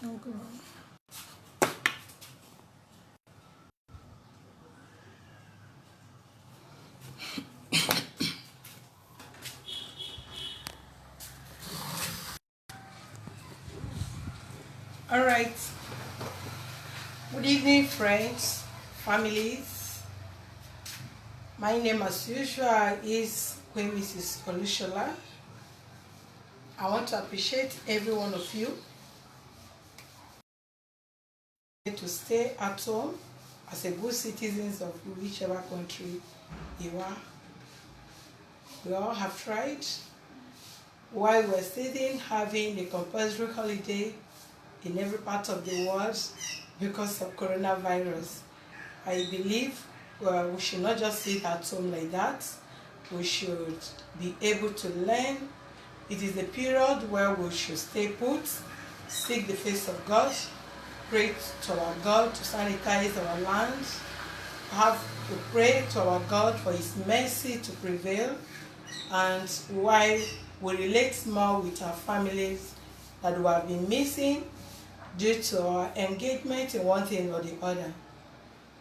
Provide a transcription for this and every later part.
Okay. All right. Good evening, friends, families. My name, as usual, is Queen Mrs. Olushola. I want to appreciate every one of you to stay at home as a good citizens of whichever country you are. We all have tried while we're sitting having a compulsory holiday in every part of the world because of coronavirus. I believe we should not just sit at home like that. We should be able to learn. It is a period where we should stay put, seek the face of God, pray to our God to sanitize our land, have to pray to our God for His mercy to prevail, and while we relate more with our families that we have been missing due to our engagement in one thing or the other.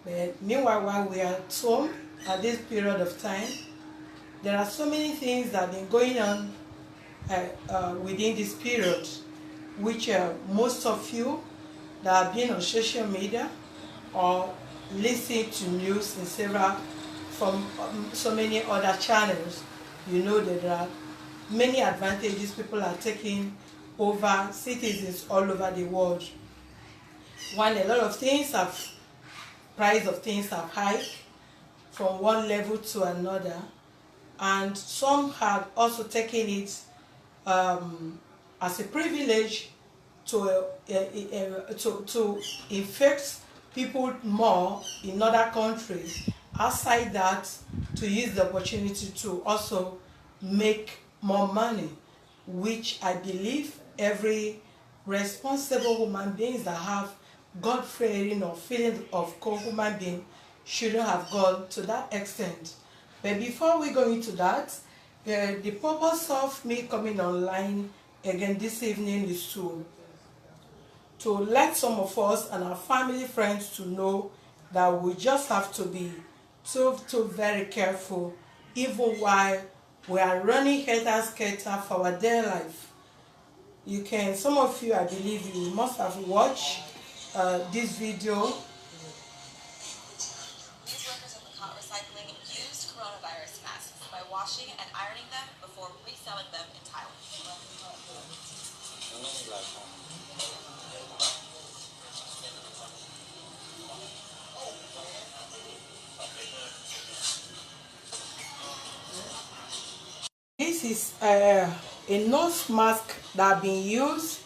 But meanwhile, while we are at home at this period of time, there are so many things that have been going on within this period, which most of you that have been on social media or listen to news in several from so many other channels, you know that there are many advantages people are taking over citizens all over the world. One, a lot of things have price of things have hiked from one level to another, and some have also taken it as a privilege to infect people more in other countries outside that, to use the opportunity to also make more money, which I believe every responsible human beings that have God-fearing or feeling of co-human being shouldn't have gone to that extent. But before we go into that, the purpose of me coming online again this evening is to let some of us and our family friends to know that we just have to be so very careful even while we are running helter-skelter for our dear life. You can, some of you, I believe you must have watched this video. These workers at the cot recycling used coronavirus masks by washing and ironing them before reselling them in Thailand. This is a nose mask that have been used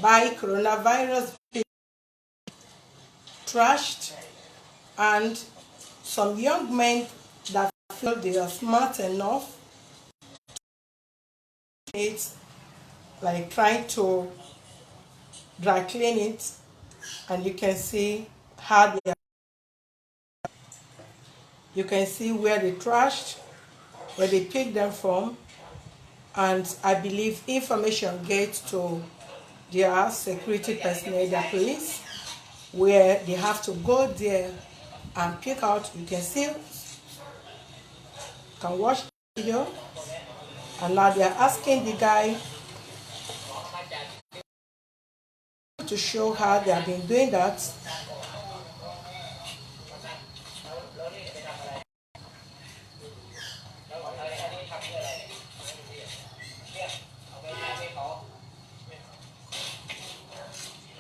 by coronavirus trashed, and some young men that feel they are smart enough it's like trying to dry clean it, and you can see how they are, you can see where they trashed, where they picked them from, and I believe information gets to their security personnel, their police, where they have to go there and pick out. You can see, you can watch the video, and now they are asking the guy to show how they have been doing that.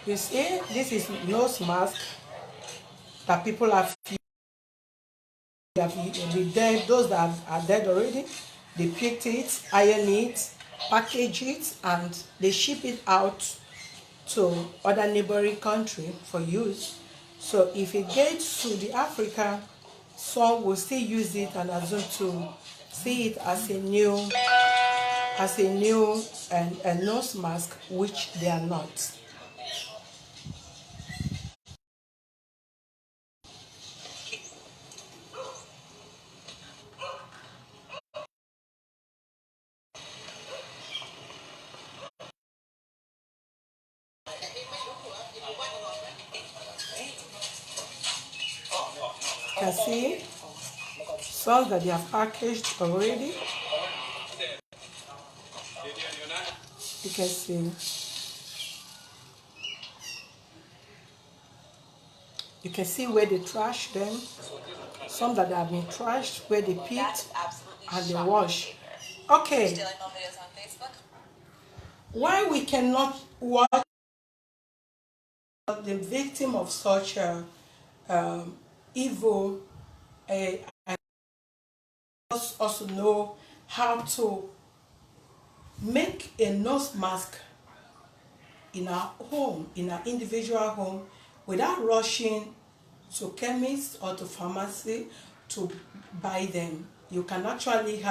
You see, this is nose mask that people have been dead, those that are dead already. They picked it, iron it, package it, and they ship it out to other neighboring country for use. So if it gets to the Africa, some will still use it and assume to see it as a new and a nose mask, which they are not. can see some that they have packaged already. You can see. You can see where they trash them. Some that have been trashed, where they picked and they wash. Okay. Why we cannot watch the victim of such evil, and also know how to make a nose mask in our home, in our individual home, without rushing to chemist or to pharmacy to buy them. You can actually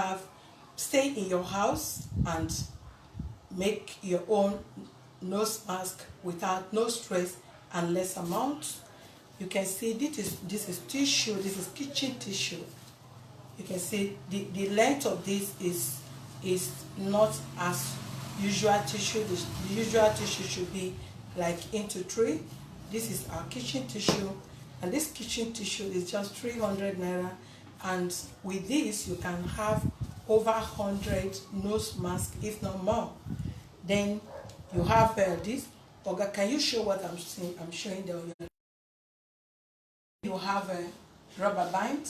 stay in your house and make your own nose mask without no stress and less amount. You can see this is tissue, this is kitchen tissue. You can see the length of this is not as usual tissue. The usual tissue should be like into 3. This is our kitchen tissue, and this kitchen tissue is just 300 naira, and with this you can have over 100 nose masks, if not more. Then you have this. Oga, can you show what I'm seeing? I'm showing them. You have a rubber band.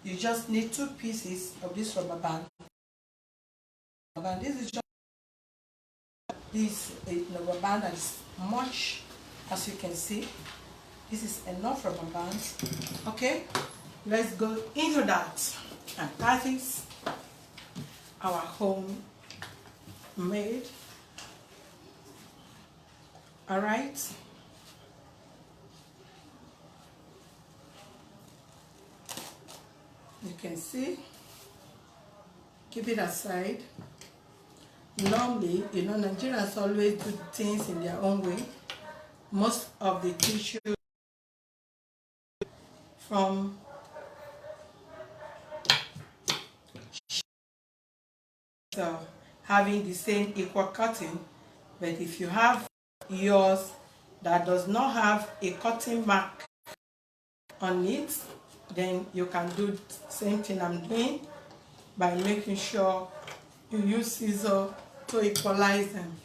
You just need 2 pieces of this rubber band. And this is just this rubber band that is much, as you can see. This is enough rubber band. Okay, let's go into that. And that is our home made. All right. You can see, keep it aside. Normally, Nigerians always do things in their own way. Most of the tissue from having the same equal cutting, but if you have yours that does not have a cutting mark on it, then you can do the same thing I'm doing by making sure you use scissors to equalize them.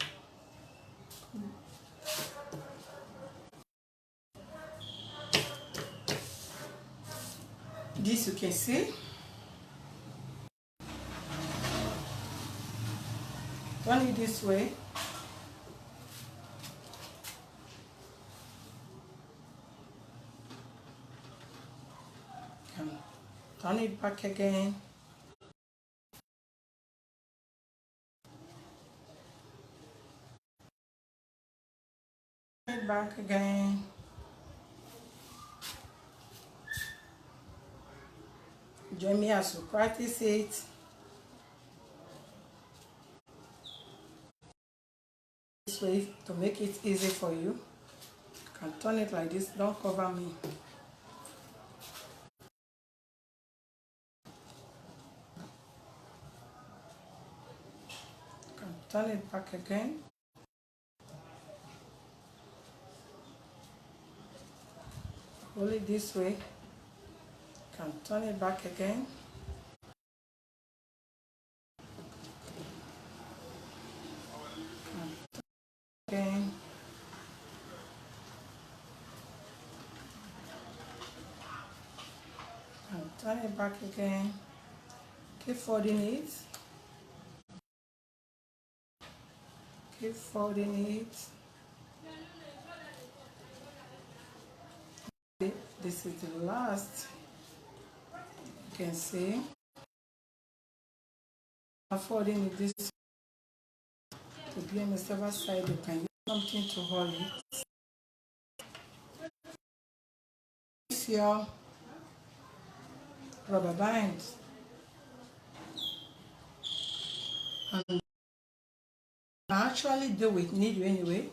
This you can see. Turn it this way. And turn it back again. Turn it back again. Join me as we practice it. This way to make it easy for you. You can turn it like this, don't cover me. You can turn it back again. Hold it this way. You can turn it back again. Again. And turn it back again. Keep folding it. Keep folding it. This is the last. You can see. I'm folding it this to be on the silver side. You can use something to hold it. Use your rubber band. And I actually do with needle anyway.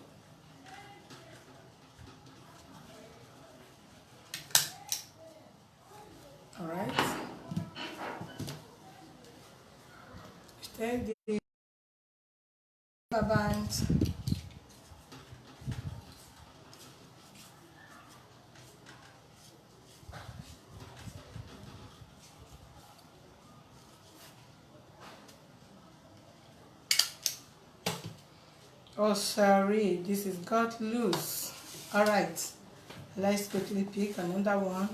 All right. Take the rubber band. Oh, sorry, this is got loose. All right, let's quickly pick another one.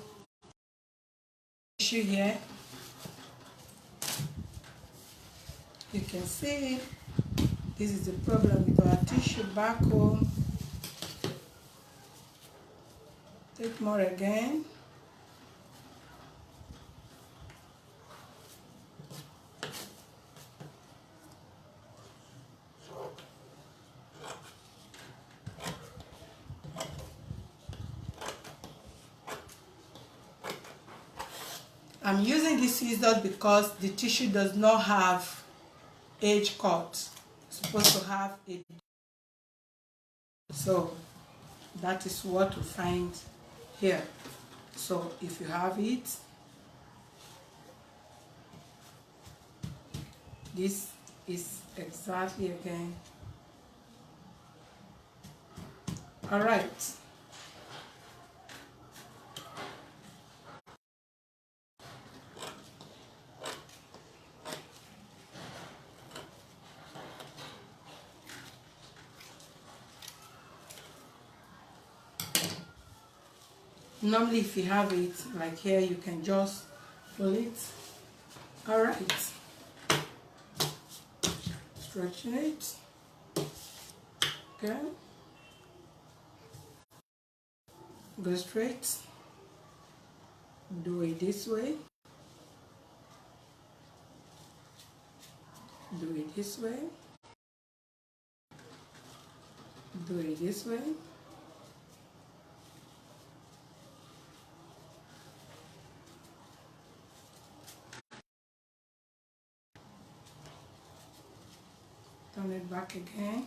Tissue here. You can see this is the problem with our tissue back home. Take more again. I'm using this scissors because the tissue does not have edge cut. It's supposed to have a, so that is what we find here. So if you have it, this is exactly again. All right. Normally if you have it like here, you can just pull it. All right. Stretching it. Okay. Go straight. Do it this way. Do it this way. Do it this way. Turn it back again.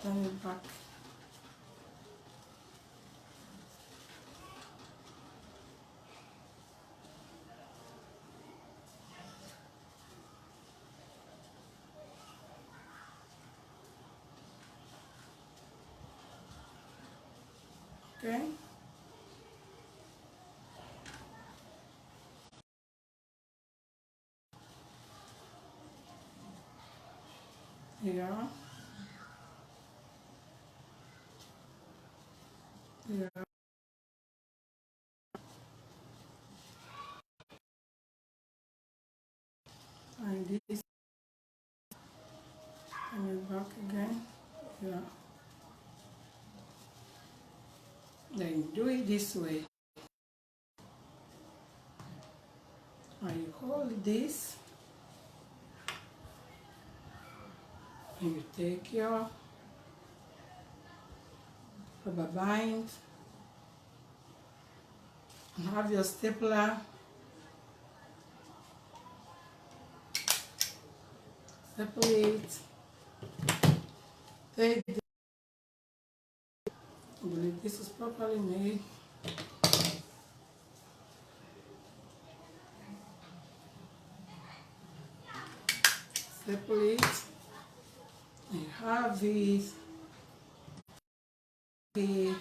Turn it back. Okay. Here. Here. And this. Turn it back again. Here. Then do it this way. And you hold this. And you take your rubber band and have your stapler. Separate. Take this. I believe this is properly made. Separate. You have this. It.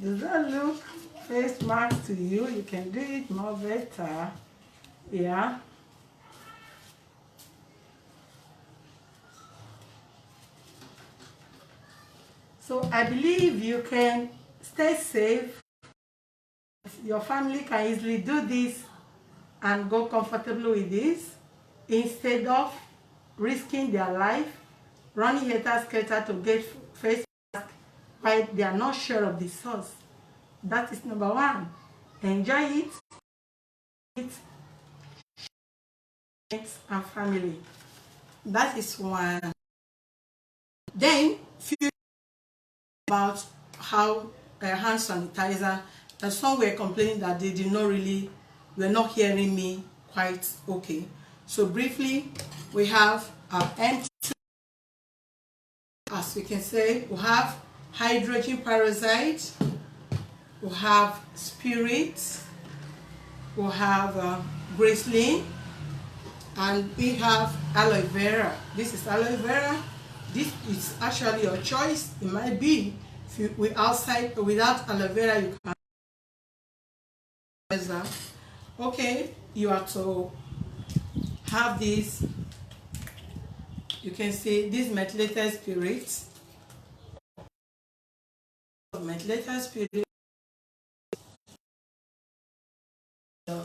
Does that look face mask to you? You can do it more better. Yeah. So I believe you can stay safe. Your family can easily do this and go comfortably with this instead of risking their life, running helter-skelter to get face mask while they are not sure of the source. That is number one. Enjoy it and family. That is one. Then few about how hand sanitizer, that some were complaining that they did not really, were not hearing me quite okay. So briefly, we have our empty, as we can say, we have hydrogen peroxide, we have spirit, we have Graceline, and we have aloe vera. This is aloe vera. This is actually your choice. It might be if you outside without aloe vera you can. Okay, you have to have this. You can see this methylated spirit. Methylated spirit,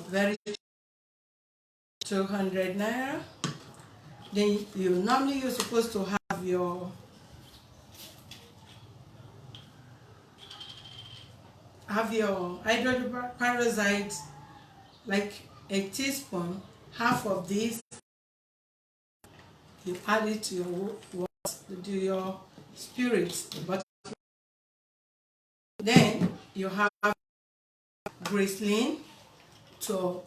very 200 naira. Then normally you're supposed to have your hydrogen peroxide, like a teaspoon, half of this. You add it to your spirits, but then you have Graceline to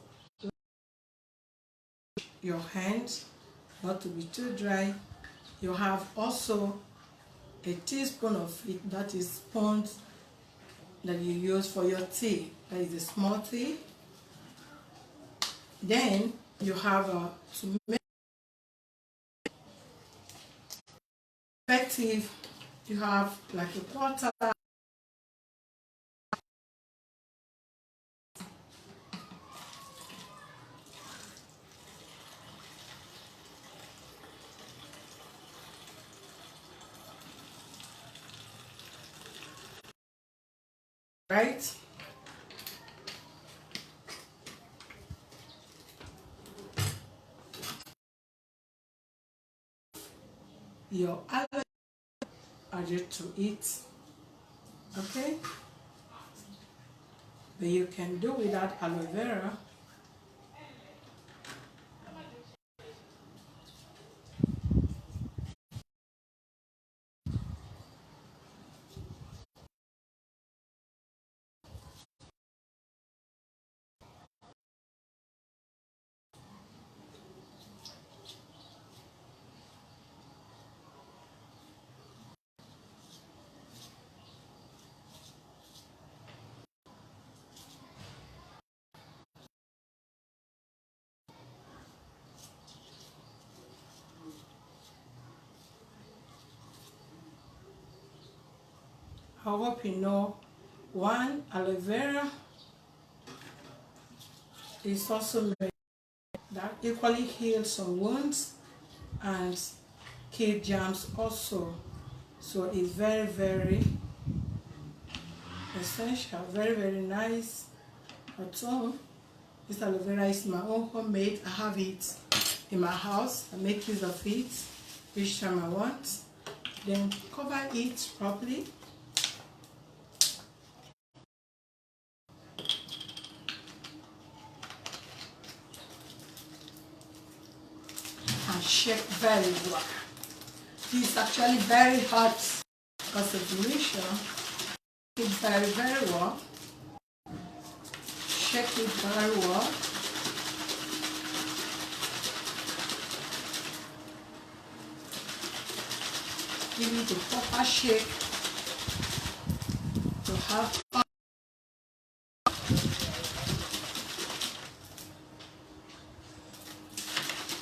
your hands, not to be too dry. You have also a teaspoon of it, that is sponge that you use for your tea, that is a small tea. Then you have to make effective, you have like a quarter. Right? Your aloe added to it. Okay? But you can do without aloe vera. I hope you know, one, aloe vera is also made that equally heals some wounds and kill germs also. So it's very, very essential, very, very nice at home. This aloe vera is my own homemade. I have it in my house. I make use of it each time I want. Then cover it properly. And shake very well. This is actually very hot because of the mixture. Shake it very, very well. Shake it very well. Give it a proper shake to have fun.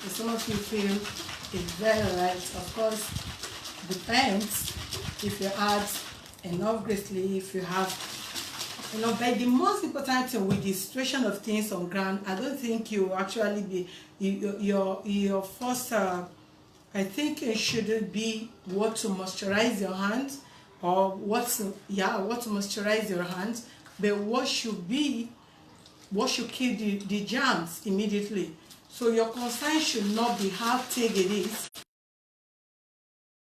Some of you feel it's very light. Of course, depends if you add enough Graceline, if you have but the most important thing with the situation of things on ground, I don't think you actually be your first I think it shouldn't be what to moisturize your hands or what to moisturize your hands, but what should kill the germs immediately. So your concern should not be how thick it is.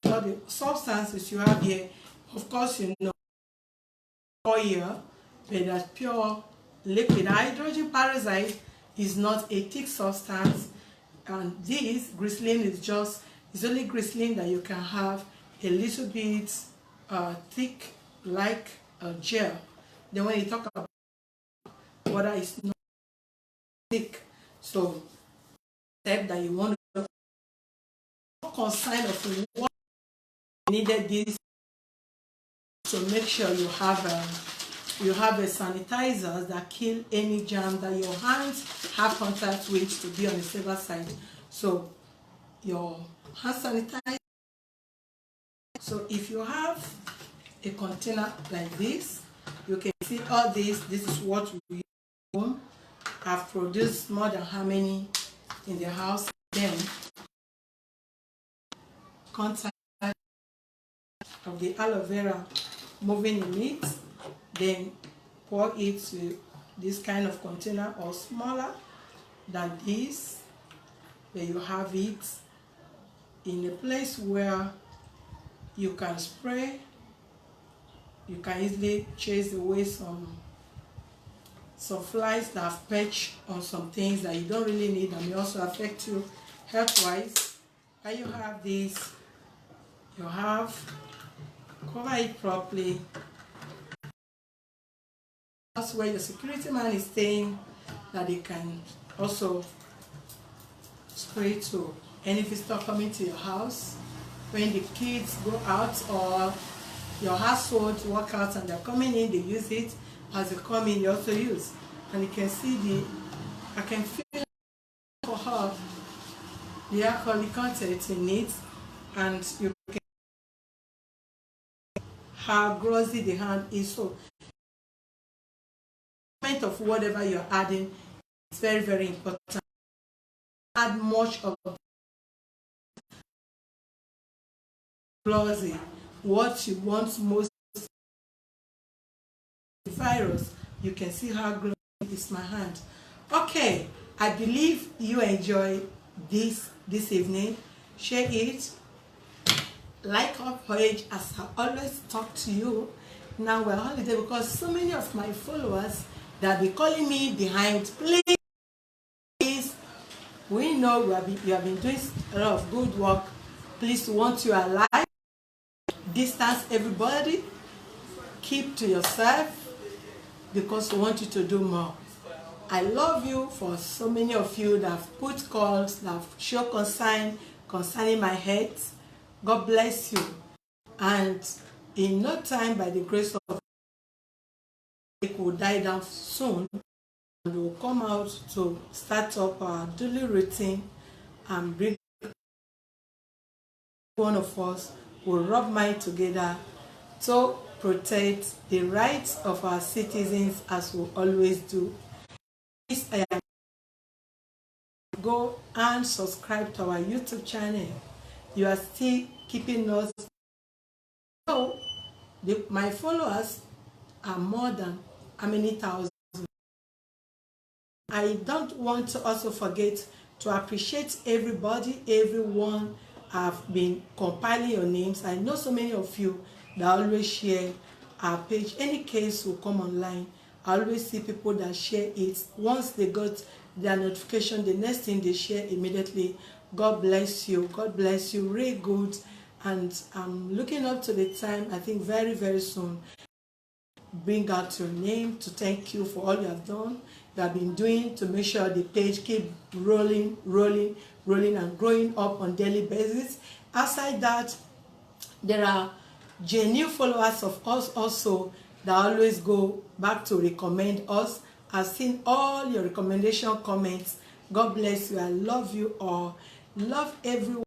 So the substances you have here, of course you know oil, but that's pure liquid. Hydrogen peroxide is not a thick substance, and this Graceline is only Graceline that you can have a little bit thick, like a gel. Then when you talk about water, is not thick. So step that you want to concern of what you needed this to make sure you have you have a sanitizer that kill any germ that your hands have contact with, to be on the safer side. So your hand sanitizer. So if you have a container like this, you can see all this. This is what we use. I've produced more than how many in the house. Then contact of the aloe vera moving in it, then pour it to this kind of container or smaller than this. Then you have it in a place where you can spray. You can easily chase away some flies that have perched on some things that you don't really need and may also affect you health-wise. When you have this, you have cover it properly. That's where your security man is staying, that they can also spray to any visitor coming to your house. When the kids go out or your household work out and they're coming in, they use it. As they come in, they also use. And you can see I can feel for her the alcoholic content in it, and you can how glossy the hand is. So of whatever you're adding is very, very important. Add much of glossy. What you want most virus, you can see how glossy is my hand. Okay, I believe you enjoy this evening. Share it, like our page, as I always talk to you. Now we're on holiday because so many of my followers that be calling me behind. Please, we know you have been doing a lot of good work. Please, we want you alive. Distance everybody. Keep to yourself, because we want you to do more. I love you for so many of you that have put calls, that have shown concern concerning my health. God bless you. And in no time, by the grace of God, it will die down soon, and we'll come out to start up our daily routine and bring one of us will rub mind together to protect the rights of our citizens, as we always do. Please, go and subscribe to our YouTube channel. You are still keeping us. So my followers are more than how many thousands. I don't want to also forget to appreciate everybody, everyone have been compiling your names. I know so many of you that always share our page. Any case will come online. I always see people that share it. Once they got their notification, the next thing they share immediately. God bless you. God bless you. Really good. And I'm looking up to the time, I think very, very soon, bring out your name to thank you for all you have done, you have been doing to make sure the page keep rolling and growing up on daily basis. Aside that, there are genuine followers of us also that always go back to recommend us. I've seen all your recommendation comments. God bless you. I love you all. Love everyone.